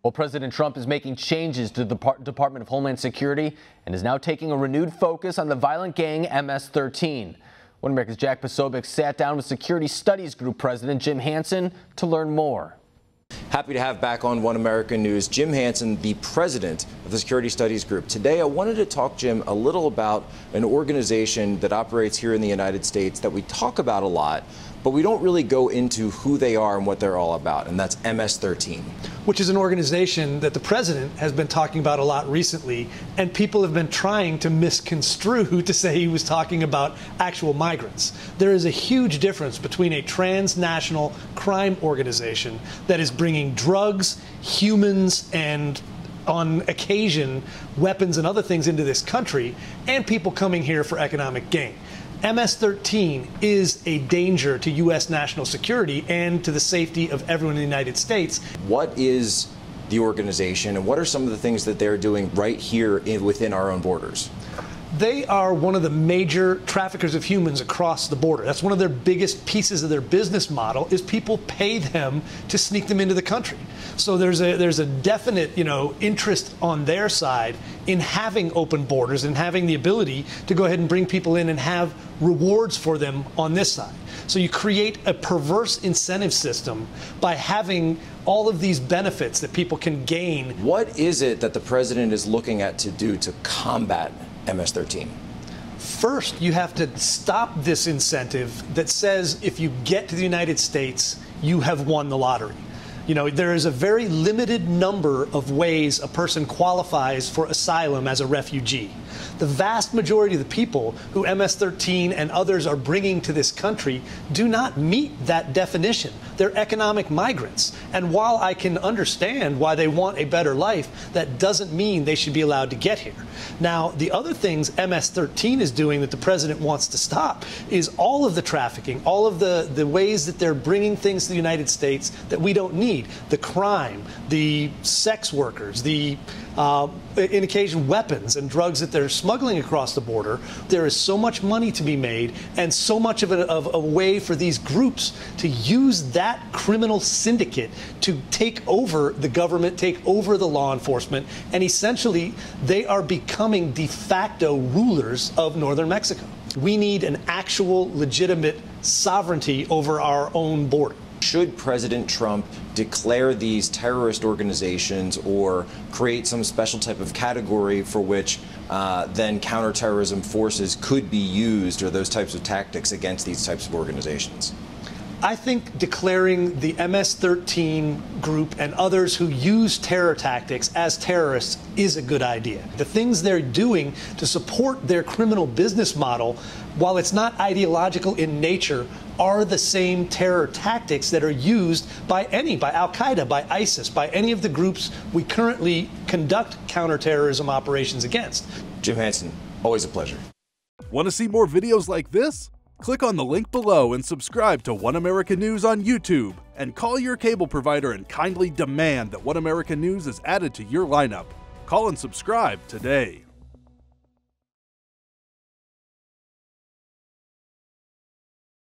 Well, President Trump is making changes to the Department of Homeland Security and is now taking a renewed focus on the violent gang MS-13. One America's Jack Posobiec sat down with Security Studies Group President Jim Hanson to learn more. Happy to have back on One American News Jim Hanson, the president of the Security Studies Group. Today, I wanted to talk, Jim, a little about an organization that operates here in the United States that we talk about a lot, but we don't really go into who they are and what they're all about, and that's MS-13. Which is an organization that the president has been talking about a lot recently, and people have been trying to misconstrue to say he was talking about actual migrants. There is a huge difference between a transnational crime organization that is bringing drugs, humans, and on occasion weapons and other things into this country, and people coming here for economic gain. MS-13 is a danger to U.S. national security and to the safety of everyone in the United States. What is the organization, and what are some of the things that they're doing right here within our own borders? They are one of the major traffickers of humans across the border. That's one of their biggest pieces of their business model, is people pay them to sneak them into the country. So there's a definite, interest on their side in having open borders and having the ability to go ahead and bring people in and have rewards for them on this side. So you create a perverse incentive system by having all of these benefits that people can gain. What is it that the president is looking at to do to combat MS-13? First, you have to stop this incentive that says if you get to the United States, you have won the lottery. There is a very limited number of ways a person qualifies for asylum as a refugee. The vast majority of the people who MS-13 and others are bringing to this country do not meet that definition. They're economic migrants. And while I can understand why they want a better life, that doesn't mean they should be allowed to get here. Now, the other things MS-13 is doing that the president wants to stop is all of the trafficking, all of the ways that they're bringing things to the United States that we don't need. The crime, the sex workers, the in occasion weapons and drugs that they're smuggling across the border. There is so much money to be made and so much of a way for these groups to use that criminal syndicate to take over the government, take over the law enforcement, and essentially they are becoming de facto rulers of northern Mexico. We need an actual legitimate sovereignty over our own border. Should President Trump declare these terrorist organizations or create some special type of category for which then counterterrorism forces could be used, or those types of tactics against these types of organizations? I think declaring the MS-13 group and others who use terror tactics as terrorists is a good idea. The things they're doing to support their criminal business model, while it's not ideological in nature, are the same terror tactics that are used by Al-Qaeda, by ISIS, by any of the groups we currently conduct counterterrorism operations against. Jim Hanson, always a pleasure. Want to see more videos like this? Click on the link below and subscribe to One American News on YouTube, and call your cable provider and kindly demand that One American News is added to your lineup. Call and subscribe today.